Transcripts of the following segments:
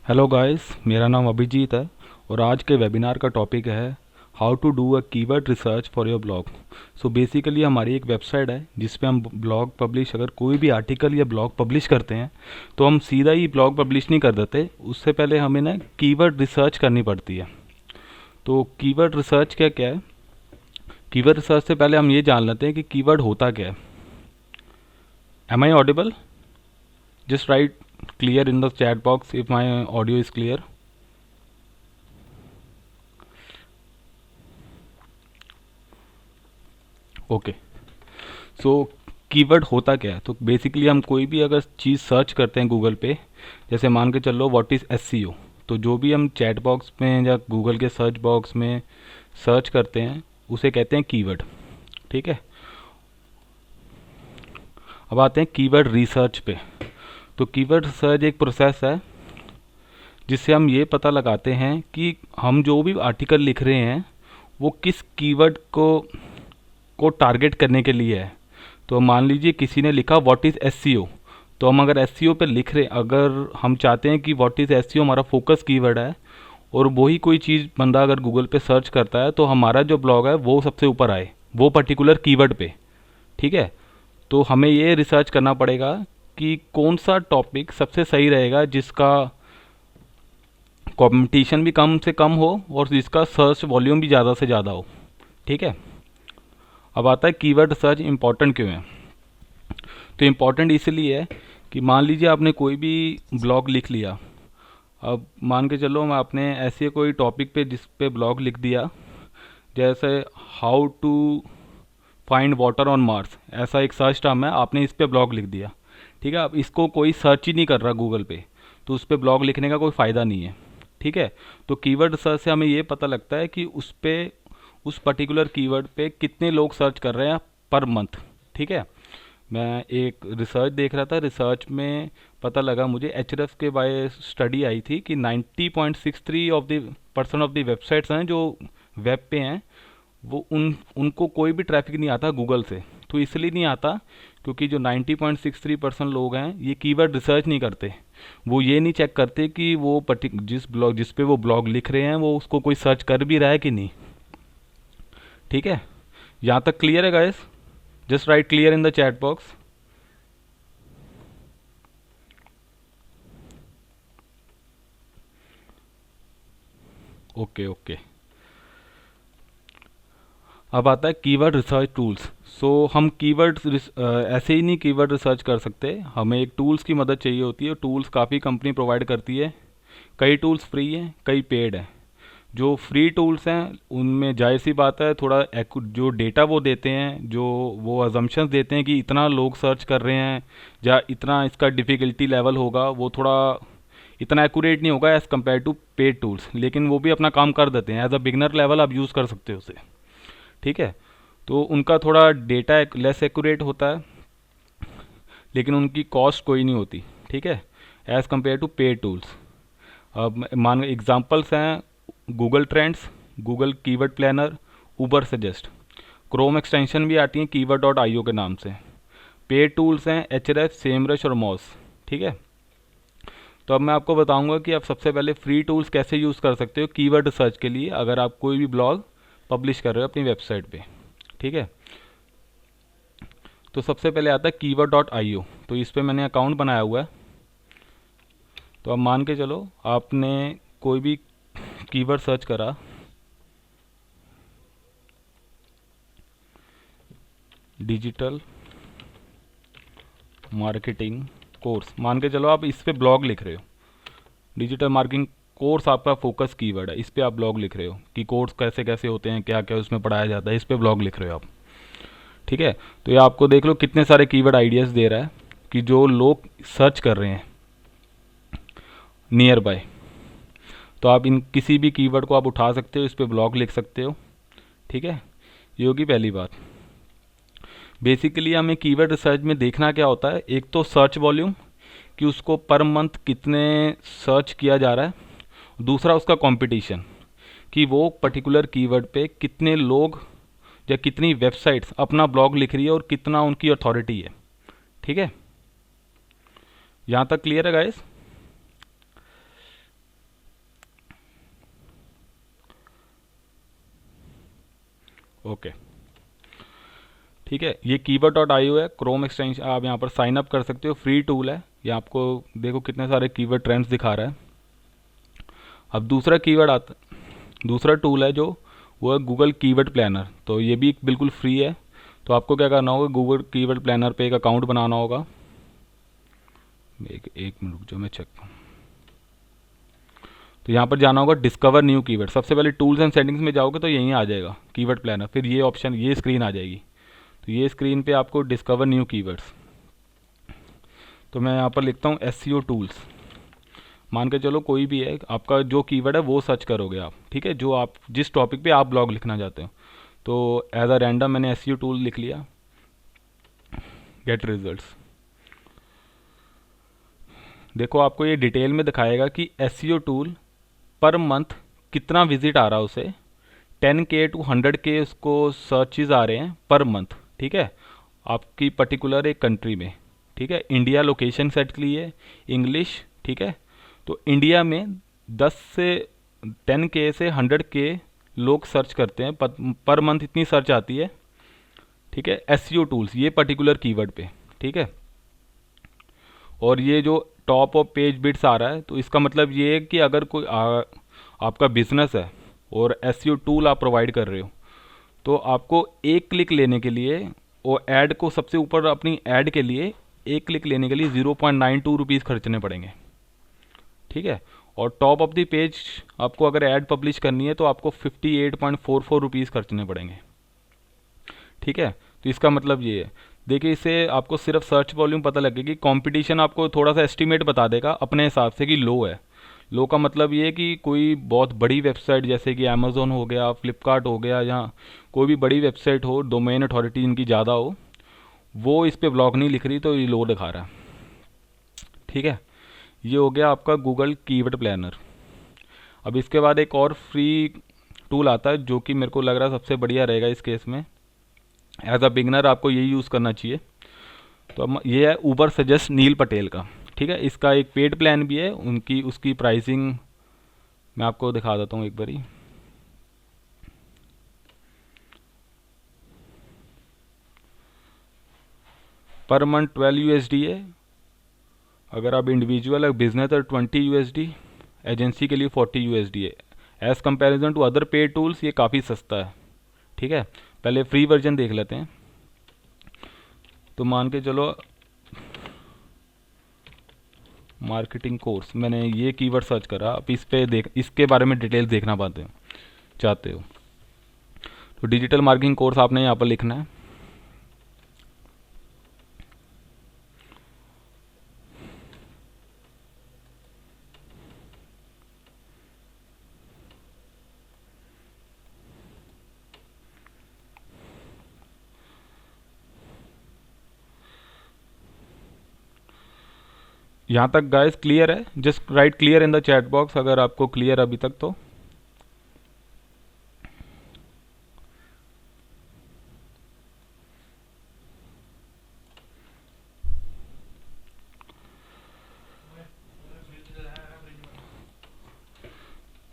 Hello guys, मेरा नाम अभिजीत है और आज के वेबिनार का टॉपिक है how to do a keyword research for your blog. So basically हमारी एक वेबसाइट है जिस पे हम ब्लॉग पब्लिश, अगर कोई भी आर्टिकल या ब्लॉग पब्लिश करते हैं तो हम सीधा ही ब्लॉग पब्लिश नहीं कर देते, उससे पहले हमें ना कीवर्ड रिसर्च करनी पड़ती है। तो कीवर्ड रिसर्च क्या क्या है? कीवर्ड रिसर्च से पहले हम ये जान लेते हैं कि कीवर्ड होता क्या है। Am I audible? Just right clear in the chat box if my audio is clear. Okay, so keyword होता क्या है? तो बेसिकली हम कोई भी अगर चीज़ सर्च करते हैं गूगल पे, जैसे मान के चलो व्हाट इज़ एसईओ, तो जो भी हम चैट बॉक्स में या गूगल के सर्च बॉक्स में सर्च करते हैं उसे कहते हैं कीवर्ड। ठीक है, अब आते हैं कीवर्ड रिसर्च पे। तो कीवर्ड रिसर्च एक प्रोसेस है जिससे हम ये पता लगाते हैं कि हम जो भी आर्टिकल लिख रहे हैं वो किस कीवर्ड को टारगेट करने के लिए है। तो मान लीजिए किसी ने लिखा व्हाट इज़ एसईओ, तो हम अगर एसईओ पे लिख रहे, अगर हम चाहते हैं कि व्हाट इज़ एसईओ हमारा फोकस कीवर्ड है और वही कोई चीज़ बंदा अगर गूगल पे सर्च करता है तो हमारा जो ब्लॉग है वो सबसे ऊपर आए वो पर्टिकुलर कीवर्ड पे। ठीक है, तो हमें ये रिसर्च करना पड़ेगा कि कौन सा टॉपिक सबसे सही रहेगा जिसका कंपटीशन भी कम से कम हो और जिसका सर्च वॉल्यूम भी ज़्यादा से ज़्यादा हो। ठीक है, अब आता है कीवर्ड रिसर्च इम्पॉर्टेंट क्यों है। तो इम्पॉर्टेंट इसलिए है कि मान लीजिए आपने कोई भी ब्लॉग लिख लिया, अब मान के चलो मैं आपने ऐसे कोई टॉपिक पे जिस पे ब्लॉग लिख दिया, जैसे how to find water on Mars, ऐसा एक सर्च टर्म है, आपने इस पे ब्लॉग लिख दिया। ठीक है, अब इसको कोई सर्च ही नहीं कर रहा गूगल पे, तो उस पर ब्लॉग लिखने का कोई फ़ायदा नहीं है। ठीक है, तो कीवर्ड रिसर्च से हमें ये पता लगता है कि उस पे, उस पर्टिकुलर कीवर्ड पे कितने लोग सर्च कर रहे हैं पर मंथ। ठीक है, मैं एक रिसर्च देख रहा था, रिसर्च में पता लगा मुझे एच के बाय स्टडी आई थी कि 90.63 of the percent of the websites हैं जो वेब पे हैं, वो उनको कोई भी ट्रैफिक नहीं आता गूगल से। तो इसलिए नहीं आता क्योंकि जो 90.63% लोग हैं ये कीवर्ड रिसर्च नहीं करते, वो ये नहीं चेक करते कि वो जिस पे वो ब्लॉग लिख रहे हैं वो उसको कोई सर्च कर भी रहा है कि नहीं। ठीक है, यहाँ तक क्लियर है guys? Just right clear in the chat box. Okay okay, अब आता है कीवर्ड रिसर्च टूल्स। सो हम कीवर्ड ऐसे ही नहीं कीवर्ड रिसर्च कर सकते, हमें एक टूल्स की मदद चाहिए होती है। टूल्स काफ़ी कंपनी प्रोवाइड करती है, कई टूल्स फ्री हैं कई पेड हैं। जो फ्री टूल्स हैं उनमें जाहिर सी बात है थोड़ा जो डेटा वो देते हैं, जो वो अजम्पशंस देते हैं कि इतना लोग सर्च कर रहे हैं या इतना इसका डिफ़िकल्टी लेवल होगा, वो थोड़ा इतना एक्यूरेट नहीं होगा as compare to paid tools, लेकिन वो भी अपना काम कर देते हैं। एज अ बिगनर लेवल आप यूज़ कर सकते हो उसे। ठीक है, तो उनका थोड़ा डेटा लेस एक्यूरेट होता है लेकिन उनकी कॉस्ट कोई नहीं होती। ठीक है, as compare to paid tools. अब मान एग्जांपल्स हैं Google trends, Google keyword planner, Uber suggest, Chrome extension भी आती हैं कीवर्ड डॉट आई ओ के नाम से। पेड टूल्स हैं एचरेफ, सेमरश और मॉस। ठीक है, तो अब मैं आपको बताऊंगा कि आप सबसे पहले फ्री टूल्स कैसे यूज़ कर सकते हो कीवर्ड रिसर्च के लिए अगर आप कोई भी ब्लॉग पब्लिश कर रहे हो अपनी वेबसाइट पे। ठीक है, तो सबसे पहले आता है कीवर्ड डॉट आई ओ, तो इस पर मैंने अकाउंट बनाया हुआ है। तो अब मान के चलो आपने कोई भी कीवर्ड सर्च करा, डिजिटल मार्केटिंग कोर्स, मान के चलो आप इस पे ब्लॉग लिख रहे हो। डिजिटल मार्केटिंग कोर्स आपका फोकस कीवर्ड है, इस पे आप ब्लॉग लिख रहे हो कि कोर्स कैसे कैसे होते हैं, क्या क्या उसमें पढ़ाया जाता है, इस पे ब्लॉग लिख रहे हो आप। ठीक है, तो ये आपको देख लो कितने सारे कीवर्ड आइडियाज़ दे रहा है कि जो लोग सर्च कर रहे हैं नियर बाय। तो आप इन किसी भी कीवर्ड को आप उठा सकते हो, इस पे ब्लॉग लिख सकते हो। ठीक है, ये होगी पहली बात। बेसिकली हमें कीवर्ड रिसर्च में देखना क्या होता है, एक तो सर्च वॉल्यूम कि उसको पर मंथ कितने सर्च किया जा रहा है, दूसरा उसका कंपटीशन कि वो पर्टिकुलर कीवर्ड पे कितने लोग या कितनी वेबसाइट्स अपना ब्लॉग लिख रही है और कितना उनकी अथॉरिटी है। ठीक है, यहाँ तक क्लियर है गाइस? ओके, ठीक है। ये कीवर्ड.io है, क्रोम एक्सटेंशन, आप यहाँ पर साइन अप कर सकते हो, फ्री टूल है। ये आपको देखो कितने सारे कीवर्ड ट्रेंड्स दिखा रहा है। अब दूसरा टूल है जो वो है गूगल कीवर्ड प्लानर। तो ये भी बिल्कुल फ्री है। तो आपको क्या करना होगा, गूगल कीवर्ड प्लानर पे एक अकाउंट बनाना होगा। एक मिनट रुक जाओ, मैं चेक। तो यहाँ पर जाना होगा डिस्कवर न्यू कीवर्ड। सबसे पहले टूल्स एंड सेटिंग्स में जाओगे तो यहीं आ जाएगा कीवर्ड प्लानर, फिर ये ऑप्शन, ये स्क्रीन आ जाएगी। तो ये स्क्रीन पे आपको डिस्कवर न्यू कीवर्ड्स, तो मैं यहाँ पर लिखता हूँ SEO टूल्स। मान के चलो कोई भी है, आपका जो कीवर्ड है वो सर्च करोगे आप, ठीक है, जो आप जिस टॉपिक पे आप ब्लॉग लिखना चाहते हो। तो एज अ रैंडम मैंने SEO टूल लिख लिया, गेट रिजल्ट्स। देखो आपको ये डिटेल में दिखाएगा कि SEO टूल पर मंथ कितना विजिट आ रहा है उसे, 10K to 100K उसको सर्चेज आ रहे हैं पर मंथ, ठीक है, आपकी पर्टिकुलर एक कंट्री में, ठीक है। इंडिया लोकेशन सेट के लिए इंग्लिश, ठीक है। तो इंडिया में 10K से 100K लोग सर्च करते हैं पर मंथ, इतनी सर्च आती है, ठीक है, SEO टूल्स ये पर्टिकुलर कीवर्ड पे, ठीक है। और ये जो टॉप ऑफ पेज बिट्स आ रहा है, तो इसका मतलब ये है कि अगर कोई आपका बिजनेस है और SEO टूल आप प्रोवाइड कर रहे हो, तो आपको एक क्लिक लेने के लिए, और ऐड को सबसे ऊपर, अपनी ऐड के लिए एक क्लिक लेने के लिए 0.92 रुपीज़ खर्चने पड़ेंगे, ठीक है। और टॉप ऑफ द पेज आपको अगर ऐड पब्लिश करनी है तो आपको 58.44 रुपीज़ खर्चने पड़ेंगे, ठीक है। तो इसका मतलब ये है, देखिए इससे आपको सिर्फ सर्च वॉल्यूम पता लगेगी, कंपटीशन आपको थोड़ा सा एस्टिमेट बता देगा अपने हिसाब से कि लो है। लो का मतलब ये है कि कोई बहुत बड़ी वेबसाइट जैसे कि अमेज़ोन हो गया, फ्लिपकार्ट हो गया, या कोई भी बड़ी वेबसाइट हो, डोमेन अथॉरिटी इनकी ज़्यादा हो, वो इस पर ब्लॉग नहीं लिख रही तो ये लो दिखा रहा है, ठीक है। ये हो गया आपका गूगल कीवर्ड प्लानर। अब इसके बाद एक और फ्री टूल आता है जो कि मेरे को लग रहा है सबसे बढ़िया रहेगा इस केस में, एज अ बिगनर आपको यही यूज़ करना चाहिए। तो अब ये है ऊबर सजेस्ट नील पटेल का, ठीक है। इसका एक पेड प्लान भी है, उसकी प्राइसिंग मैं आपको दिखा देता हूँ एक बारी। पर मंथ 12 USD है, अगर आप इंडिविजुअल है, बिजनेस है 20 USD, एजेंसी के लिए 40 USD है। As comparison to other paid tools ये काफ़ी सस्ता है, ठीक है। पहले फ्री वर्जन देख लेते हैं। तो मान के चलो मार्केटिंग कोर्स, मैंने ये कीवर्ड सर्च करा, आप इस पे इसके बारे में डिटेल देखना चाहते हो तो डिजिटल मार्केटिंग कोर्स आपने यहाँ पर लिखना है। यहाँ तक गाइस क्लियर है? Just right clear in the chat box अगर आपको क्लियर अभी तक तो।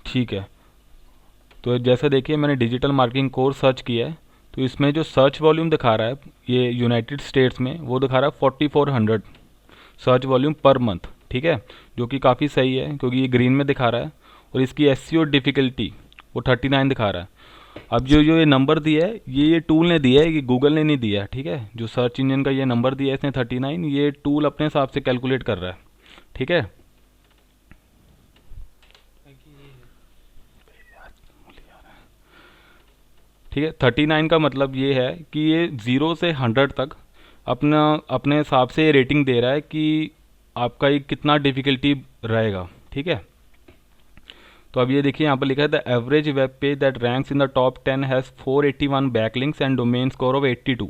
ठीक है, तो जैसे देखिए मैंने डिजिटल मार्केटिंग कोर्स सर्च किया है, तो इसमें जो सर्च वॉल्यूम दिखा रहा है ये यूनाइटेड स्टेट्स में, वो दिखा रहा है 4400 सर्च वॉल्यूम पर मंथ, ठीक है, जो कि काफ़ी सही है क्योंकि ये ग्रीन में दिखा रहा है। और इसकी SEO डिफ़िकल्टी वो 39 दिखा रहा है। अब जो ये नंबर दिया है ये टूल ने दिया है, ये गूगल ने नहीं दिया है, ठीक है। जो सर्च इंजन का ये नंबर दिया है इसने 39, ये टूल अपने हिसाब से कैलकुलेट कर रहा है, ठीक है। ठीक है, 39 का मतलब ये है कि ये 0 से 100 तक अपने हिसाब से ये रेटिंग दे रहा है कि आपका ये कितना डिफ़िकल्टी रहेगा, ठीक है। तो अब ये देखिए यहाँ पर लिखा है the average web page that ranks in the top 10 has 481 backlinks and domain score of 82,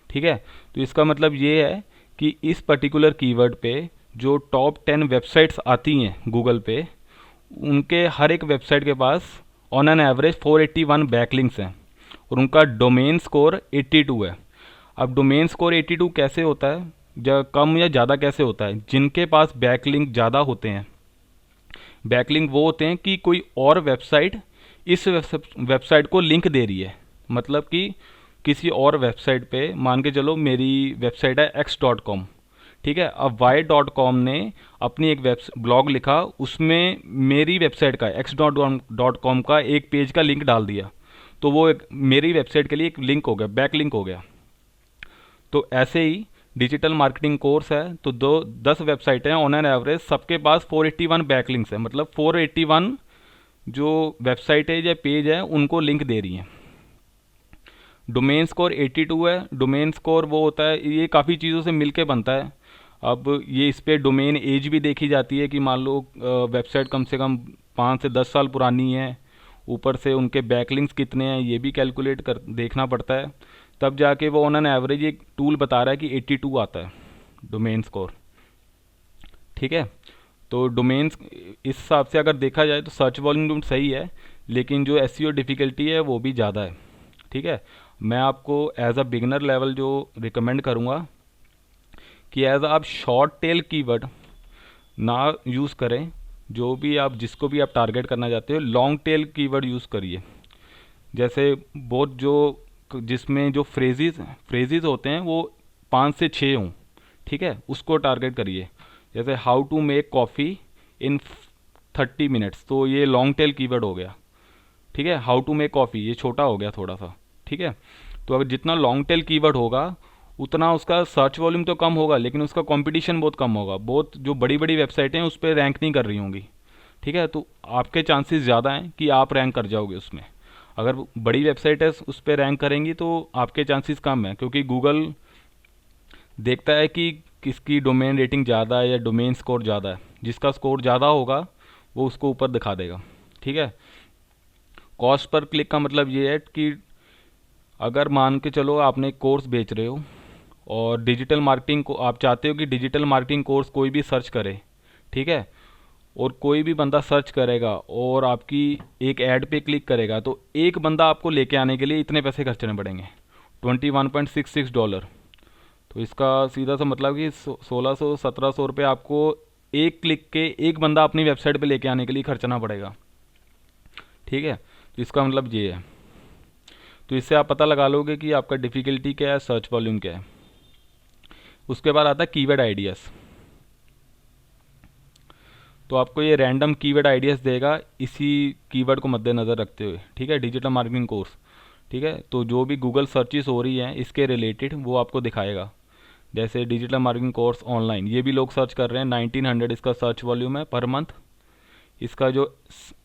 ठीक है। तो इसका मतलब ये है कि इस पर्टिकुलर कीवर्ड पे जो टॉप 10 वेबसाइट्स आती हैं गूगल पे, उनके हर एक वेबसाइट के pass on an average 481 backlinks हैं और उनका डोमेन स्कोर 82 है। अब डोमेन स्कोर 82 कैसे होता है, कम या ज़्यादा कैसे होता है? जिनके पास बैकलिंक ज़्यादा होते हैं, बैकलिंक वो होते हैं कि कोई और वेबसाइट इस वेबसाइट को लिंक दे रही है, मतलब कि किसी और वेबसाइट पे, मान के चलो मेरी वेबसाइट है x.com, ठीक है, अब y.com ने अपनी एक वेब ब्लॉग लिखा, उसमें मेरी वेबसाइट का x.com का एक पेज का लिंक डाल दिया, तो वो एक मेरी वेबसाइट के लिए एक लिंक हो गया, बैक लिंक हो गया। तो ऐसे ही डिजिटल मार्केटिंग कोर्स है, तो 10 वेबसाइटें हैं, ऑन एन एवरेज सबके पास 481 बैक लिंक्स है, मतलब 481 जो वेबसाइट है या पेज है उनको लिंक दे रही हैं। डोमेन स्कोर 82 है। डोमेन स्कोर वो होता है, ये काफ़ी चीज़ों से मिलके बनता है। अब ये इस पर डोमेन एज भी देखी जाती है कि मान लो वेबसाइट कम से कम 5 से 10 साल पुरानी है, ऊपर से उनके बैकलिंक्स कितने हैं ये भी कैलकुलेट कर देखना पड़ता है, तब जाके वो ऑन एन एवरेज एक टूल बता रहा है कि 82 आता है डोमेन स्कोर। ठीक है, तो डोमेन्स इस हिसाब से अगर देखा जाए तो सर्च वॉल्यूम सही है, लेकिन जो एसईओ डिफ़िकल्टी है वो भी ज़्यादा है। ठीक है, मैं आपको एज अ बिगनर लेवल जो रिकमेंड करूँगा कि एज आप शॉर्ट टेल कीवर्ड ना यूज़ करें, जो भी आप जिसको भी आप टारगेट करना चाहते हो, लॉन्ग टेल कीवर्ड यूज़ करिए। जैसे बहुत जो जिसमें जो फ्रेजेस होते हैं वो 5 से 6 हों, ठीक है, उसको टारगेट करिए। जैसे how to make coffee in 30 minutes, तो ये लॉन्ग टेल कीवर्ड हो गया। ठीक है, हाउ टू मेक कॉफ़ी ये छोटा हो गया थोड़ा सा। ठीक है, तो अगर जितना लॉन्ग टेल कीवर्ड होगा उतना उसका सर्च वॉल्यूम तो कम होगा, लेकिन उसका कंपटीशन बहुत कम होगा। बहुत जो बड़ी बड़ी वेबसाइटें हैं उस पर रैंक नहीं कर रही होंगी। ठीक है, तो आपके चांसेस ज़्यादा हैं कि आप रैंक कर जाओगे उसमें। अगर बड़ी वेबसाइट है उस पर रैंक करेंगी तो आपके चांसेस कम हैं, क्योंकि गूगल देखता है कि किसकी डोमेन रेटिंग ज़्यादा है या डोमेन स्कोर ज़्यादा है। जिसका स्कोर ज़्यादा होगा वो उसको ऊपर दिखा देगा। ठीक है, कॉस्ट पर क्लिक का मतलब ये है कि अगर मान के चलो आपने एक कोर्स बेच रहे हो और डिजिटल मार्केटिंग को आप चाहते हो कि डिजिटल मार्केटिंग कोर्स कोई भी सर्च करे, ठीक है, और कोई भी बंदा सर्च करेगा और आपकी एक ऐड पे क्लिक करेगा, तो एक बंदा आपको लेके आने के लिए इतने पैसे खर्चने पड़ेंगे, $21.66। तो इसका सीधा सा मतलब कि 1600-1700 रुपये आपको एक क्लिक के एक बंदा अपनी वेबसाइट पे लेके आने के लिए खर्चना पड़ेगा। ठीक है, तो इसका मतलब ये है। तो इससे आप पता लगा लोगे कि आपका डिफ़िकल्टी क्या है, सर्च वॉल्यूम क्या है। उसके बाद आता है कीवर्ड आइडियाज़। तो आपको ये रैंडम कीवर्ड आइडियाज़ देगा इसी कीवर्ड को मद्देनज़र रखते हुए। ठीक है, डिजिटल मार्केटिंग कोर्स। ठीक है, तो जो भी गूगल सर्चेस हो रही हैं इसके रिलेटेड वो आपको दिखाएगा। जैसे डिजिटल मार्केटिंग कोर्स ऑनलाइन, ये भी लोग सर्च कर रहे हैं, 1900 इसका सर्च वॉल्यूम है पर मंथ। इसका जो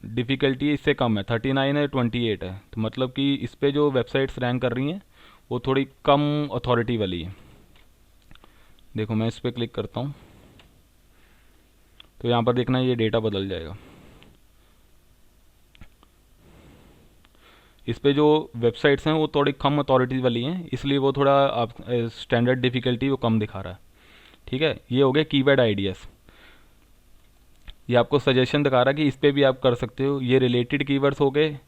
डिफ़िकल्टी है इससे कम है, 39 है, 28 है। तो मतलब कि इस पर जो वेबसाइट्स रैंक कर रही हैं वो थोड़ी कम अथॉरिटी वाली है। देखो मैं इस पर क्लिक करता हूँ तो यहाँ पर देखना ये डेटा बदल जाएगा। इस पे जो वेबसाइट्स हैं वो थोड़ी कम अथॉरिटी वाली हैं, इसलिए वो थोड़ा आप स्टैंडर्ड डिफ़िकल्टी वो कम दिखा रहा है। ठीक है, ये हो गया कीवर्ड आइडियाज़। ये आपको सजेशन दिखा रहा है कि इस पर भी आप कर सकते हो। ये रिलेटेड कीवर्ड्स हो गए।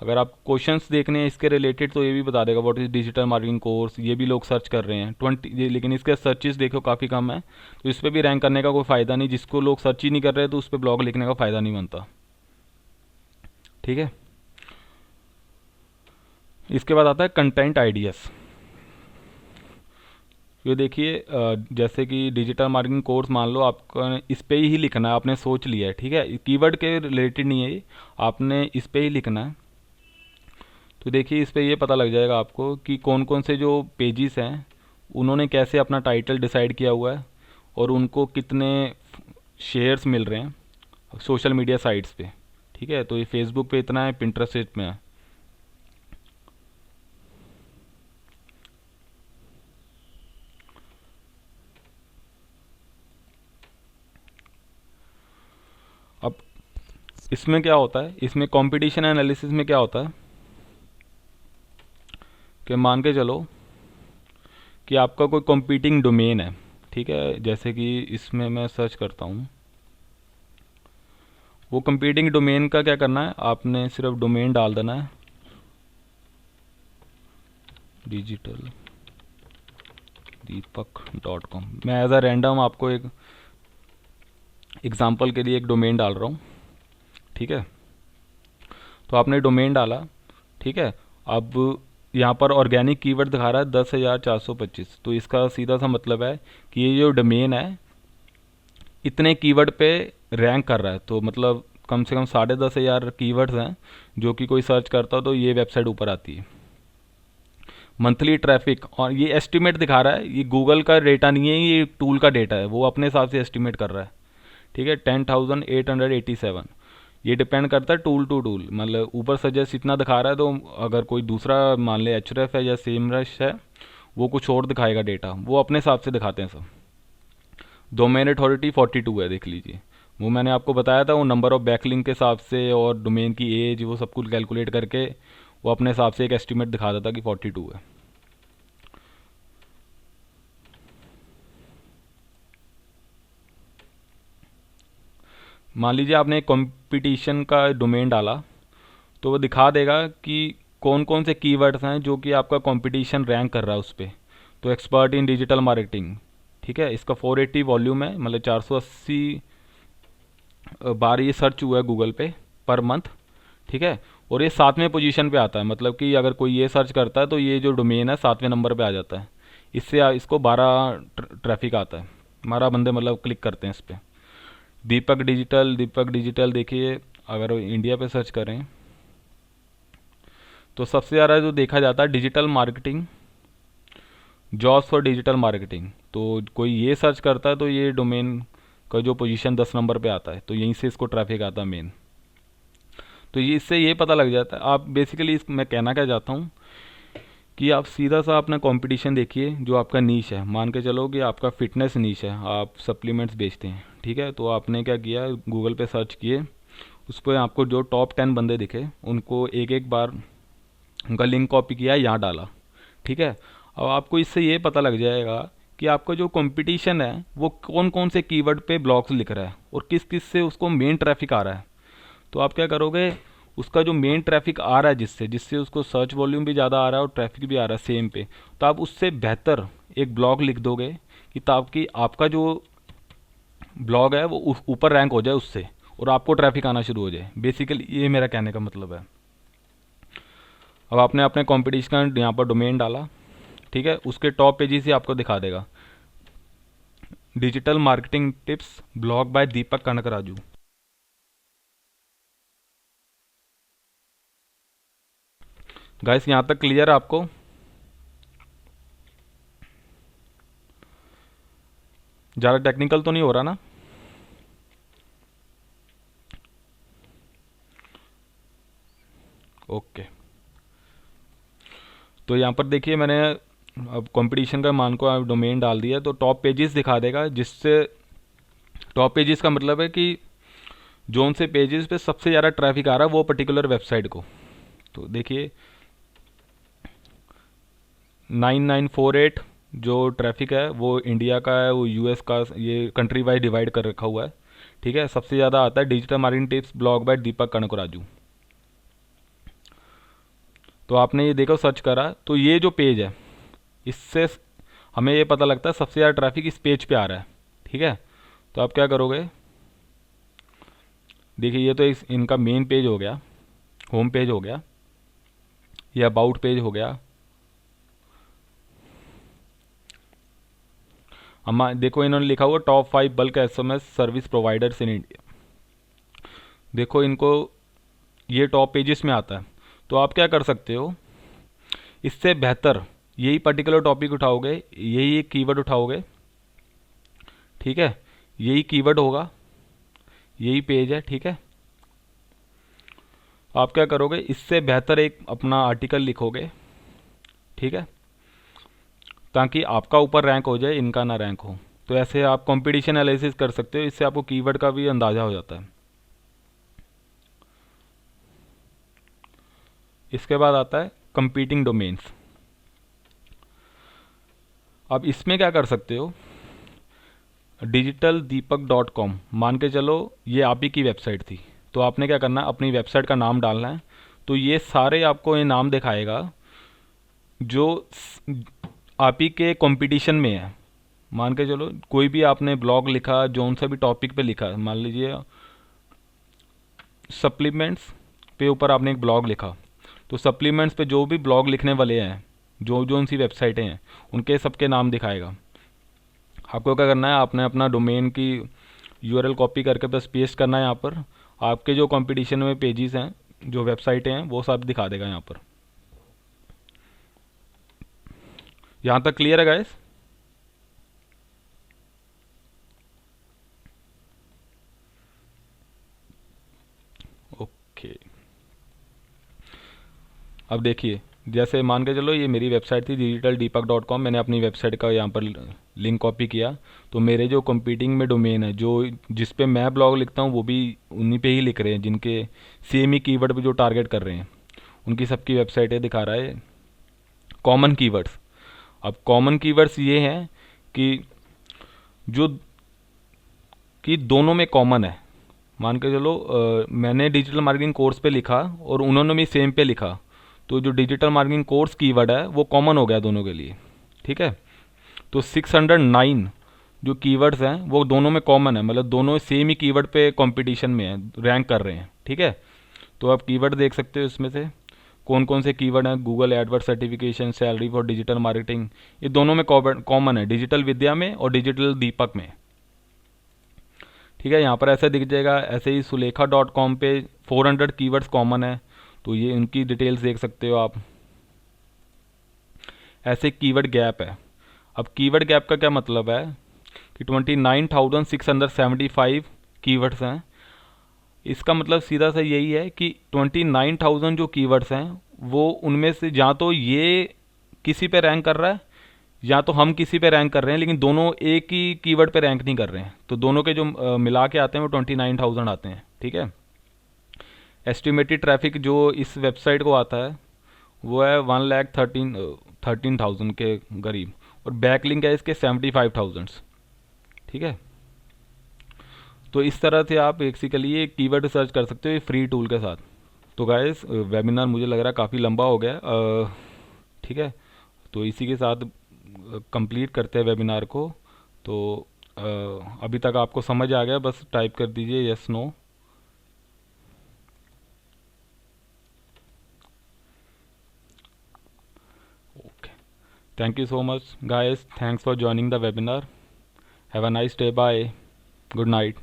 अगर आप क्वेश्चंस देखने हैं इसके रिलेटेड तो ये भी बता देगा what is digital marketing course, ये भी लोग सर्च कर रहे हैं 20, लेकिन इसके सर्चेस देखो काफ़ी कम है, तो इस पर भी रैंक करने का कोई फ़ायदा नहीं। जिसको लोग सर्च ही नहीं कर रहे तो उस पर ब्लॉग लिखने का फ़ायदा नहीं बनता। ठीक है, इसके बाद आता है कंटेंट आइडियाज़। ये देखिए जैसे कि डिजिटल मार्केटिंग कोर्स मान लो आपका इस पे ही लिखना है, आपने सोच लिया है। ठीक है, कीवर्ड के रिलेटेड नहीं है ये, आपने इस पे ही लिखना है। तो देखिए इस पे ये पता लग जाएगा आपको कि कौन कौन से जो पेजेस हैं उन्होंने कैसे अपना टाइटल डिसाइड किया हुआ है और उनको कितने शेयर्स मिल रहे हैं सोशल मीडिया साइट्स पे। ठीक है, तो ये फेसबुक पे इतना है, पिंटरेस्ट में है। अब इसमें क्या होता है, इसमें कंपटीशन एनालिसिस में क्या होता है कि मान के चलो कि आपका कोई कॉम्पिटिंग डोमेन है। ठीक है, जैसे कि इसमें मैं सर्च करता हूँ, वो कंपीटिंग डोमेन का क्या करना है, आपने सिर्फ डोमेन डाल देना है डिजिटल दीपक.com। मैं एज अ रैंडम आपको एक एग्जांपल के लिए एक डोमेन डाल रहा हूँ। ठीक है, तो आपने डोमेन डाला। ठीक है, अब यहाँ पर ऑर्गेनिक कीवर्ड दिखा रहा है 10,425। तो इसका सीधा सा मतलब है कि ये जो डोमेन है इतने कीवर्ड पे रैंक कर रहा है। तो मतलब कम से कम 10,500 कीवर्ड्स हैं जो कि कोई सर्च करता हो तो ये वेबसाइट ऊपर आती है। मंथली ट्रैफिक, और ये एस्टिमेट दिखा रहा है, ये गूगल का डेटा नहीं है, ये टूल का डेटा है, वो अपने हिसाब से एस्टिमेट कर रहा है। ठीक है, 10,887। ये डिपेंड करता है टूल टू टूल, मतलब ऊपर सजेस्ट इतना दिखा रहा है तो अगर कोई दूसरा मान ले एचरेफ है या सेमरश है वो कुछ और दिखाएगा डेटा, वो अपने हिसाब से दिखाते हैं सब। डोमेन अथॉरिटी 42 है, देख लीजिए। वो मैंने आपको बताया था, वो नंबर ऑफ बैकलिंक के हिसाब से और डोमेन की एज वो सब कुछ कैलकुलेट करके वो अपने हिसाब से एक एस्टिमेट दिखा देता कि 42 है। मान लीजिए आपने एक कंपटीशन का डोमेन डाला तो वो दिखा देगा कि कौन कौन से कीवर्ड्स हैं जो कि आपका कंपटीशन रैंक कर रहा है उस पर। तो एक्सपर्ट इन डिजिटल मार्केटिंग, ठीक है, इसका 480 वॉल्यूम है, मतलब 480 बार ये सर्च हुआ है गूगल पे पर मंथ। ठीक है, और ये 7वें पोजीशन पे आता है, मतलब कि अगर कोई ये सर्च करता है तो ये जो डोमेन है 7वें नंबर पे आ जाता है। इससे इसको 12 ट्रैफिक आता है, 12 बंदे मतलब क्लिक करते हैं इस पर। दीपक डिजिटल देखिए, अगर इंडिया पे सर्च करें तो सबसे ज़्यादा जो देखा जाता है digital marketing, jobs for digital marketing. तो कोई ये सर्च करता है तो ये डोमेन का जो पोजीशन 10 नंबर पे आता है, तो यहीं से इसको ट्रैफिक आता है मेन। तो ये इससे ये पता लग जाता है। आप बेसिकली मैं कहना क्या चाहता हूँ कि आप सीधा सा अपना कंपटीशन देखिए, जो आपका नीश है। मान के चलो कि आपका फिटनेस नीश है, आप सप्लीमेंट्स बेचते हैं, ठीक है। तो आपने क्या किया, गूगल पे सर्च किए, उस पर आपको जो टॉप 10 बंदे दिखे उनको एक एक बार उनका लिंक कॉपी किया, यहाँ डाला, ठीक है। अब आपको इससे ये पता लग जाएगा कि आपका जो कंपटीशन है वो कौन कौन से कीवर्ड पे ब्लॉग्स लिख रहा है और किस किस से उसको मेन ट्रैफिक आ रहा है। तो आप क्या करोगे, उसका जो मेन ट्रैफिक आ रहा है जिससे जिससे उसको सर्च वॉल्यूम भी ज़्यादा आ रहा है और ट्रैफिक भी आ रहा है सेम पे, तो आप उससे बेहतर एक ब्लॉग लिख दोगे कि ताकि आपका जो ब्लॉग है वो ऊपर रैंक हो जाए उससे और आपको ट्रैफिक आना शुरू हो जाए। बेसिकली ये मेरा कहने का मतलब है। अब आपने अपने कॉम्पिटिशन का यहाँ पर डोमेन डाला, ठीक है, उसके टॉप पेजेस ही आपको दिखा देगा digital marketing tips blog by Deepak Kanakaraju. Guys यहाँ तक क्लियर है आपको? ज़्यादा टेक्निकल तो नहीं हो रहा ना? ओके, तो यहाँ पर देखिए मैंने अब कंपटीशन का मान को डोमेन डाल दिया, तो टॉप पेजेस दिखा देगा, जिससे टॉप पेजेस का मतलब है कि जोन से पेजेस पे सबसे ज़्यादा ट्रैफिक आ रहा है वो पर्टिकुलर वेबसाइट को। तो देखिए 9948 जो ट्रैफिक है वो इंडिया का है, वो यूएस का, ये कंट्री वाइज डिवाइड कर रखा हुआ है, ठीक है। सबसे ज़्यादा आता है digital marketing tips blog by Deepak Kanakaraju. तो आपने ये देखो सर्च करा तो ये जो पेज है इससे हमें ये पता लगता है सबसे ज़्यादा ट्रैफिक इस पेज पे आ रहा है, ठीक है। तो आप क्या करोगे, देखिए ये तो इनका मेन पेज हो गया, होम पेज हो गया, ये अबाउट पेज हो गया। हम देखो इन्होंने लिखा हुआ top 5 bulk SMS service providers in India. देखो इनको ये टॉप पेजेस में आता है। तो आप क्या कर सकते हो, इससे बेहतर यही पर्टिकुलर टॉपिक उठाओगे, यही एक कीवर्ड उठाओगे, ठीक है, यही कीवर्ड होगा, यही पेज है, ठीक है। आप क्या करोगे, इससे बेहतर एक अपना आर्टिकल लिखोगे, ठीक है, ताकि आपका ऊपर रैंक हो जाए, इनका ना रैंक हो। तो ऐसे आप कंपटीशन एनालिसिस कर सकते हो, इससे आपको कीवर्ड का भी अंदाज़ा हो जाता है। इसके बाद आता है कंपीटिंग डोमेन्स। अब इसमें क्या कर सकते हो, digitaldeepak.com मान के चलो ये आप ही की वेबसाइट थी, तो आपने क्या करना है, अपनी वेबसाइट का नाम डालना है। तो ये सारे आपको ये नाम दिखाएगा जो आप ही के कंपटीशन में है। मान के चलो कोई भी आपने ब्लॉग लिखा, जो सा भी टॉपिक पे लिखा, मान लीजिए सप्लीमेंट्स पे ऊपर आपने एक ब्लॉग लिखा, तो सप्लीमेंट्स पे जो भी ब्लॉग लिखने वाले हैं, जो जो उनसी वेबसाइटें हैं, उनके सबके नाम दिखाएगा। आपको क्या करना है, आपने अपना डोमेन की यूआरएल कॉपी करके बस पेस्ट करना है यहाँ पर। आपके जो कंपटीशन में पेजेस हैं, जो वेबसाइटें हैं, वो सब दिखा देगा यहाँ पर। यहाँ तक क्लियर है गाइस? ओके, अब देखिए, जैसे मान के चलो ये मेरी वेबसाइट थी digitaldeepak.com, मैंने अपनी वेबसाइट का यहाँ पर लिंक कॉपी किया। तो मेरे जो कंपीटिंग में डोमेन है, जो जिस पे मैं ब्लॉग लिखता हूँ, वो भी उन्हीं पे ही लिख रहे हैं, जिनके सेम ही कीवर्ड पे जो टारगेट कर रहे हैं, उनकी सबकी वेबसाइटें दिखा रहा है। कॉमन कीवर्ड्स, अब कॉमन कीवर्ड्स ये हैं कि जो कि दोनों में कॉमन है। मान के चलो मैंने डिजिटल मार्केटिंग कोर्स पे लिखा और उन्होंने भी सेम पे लिखा, तो जो डिजिटल मार्केटिंग कोर्स कीवर्ड है वो कॉमन हो गया दोनों के लिए, ठीक है। तो 609 जो कीवर्ड्स हैं वो दोनों में कॉमन है, मतलब दोनों सेम ही कीवर्ड पे कंपटीशन में है, रैंक कर रहे हैं, ठीक है। तो आप कीवर्ड देख सकते हो इसमें से कौन कौन से कीवर्ड हैं। Google Edward certification, salary for digital marketing, ये दोनों में कॉमन है, डिजिटल विद्या में और डिजिटल दीपक में, ठीक है। यहाँ पर ऐसे दिख जाएगा। ऐसे ही सुलेखा.com पे 400 कीवर्ड्स कॉमन है, तो ये इनकी डिटेल्स देख सकते हो आप। ऐसे कीवर्ड गैप है। अब कीवर्ड गैप का क्या मतलब है कि 29,675 कीवर्ड्स हैं। इसका मतलब सीधा सा यही है कि 29,000 जो कीवर्ड्स हैं वो उनमें से या तो ये किसी पे रैंक कर रहा है या तो हम किसी पे रैंक कर रहे हैं, लेकिन दोनों एक ही कीवर्ड पे रैंक नहीं कर रहे हैं। तो दोनों के जो मिला के आते हैं वो 29,000 आते हैं, ठीक है। एस्टिमेटेड ट्रैफिक जो इस वेबसाइट को आता है वो है 1,13,000 के करीब, और बैकलिंक है इसके 75,000, ठीक है। तो इस तरह से आप बेसिकली ये कीवर्ड सर्च कर सकते हो ये फ्री टूल के साथ। तो गाइस वेबिनार मुझे लग रहा है काफ़ी लंबा हो गया, ठीक है। तो इसी के साथ कंप्लीट करते हैं वेबिनार को। तो अभी तक आपको समझ आ गया, बस टाइप कर दीजिए yes no. Okay, thank you so much guys, thanks for joining the webinar. Have a nice day, bye, good night.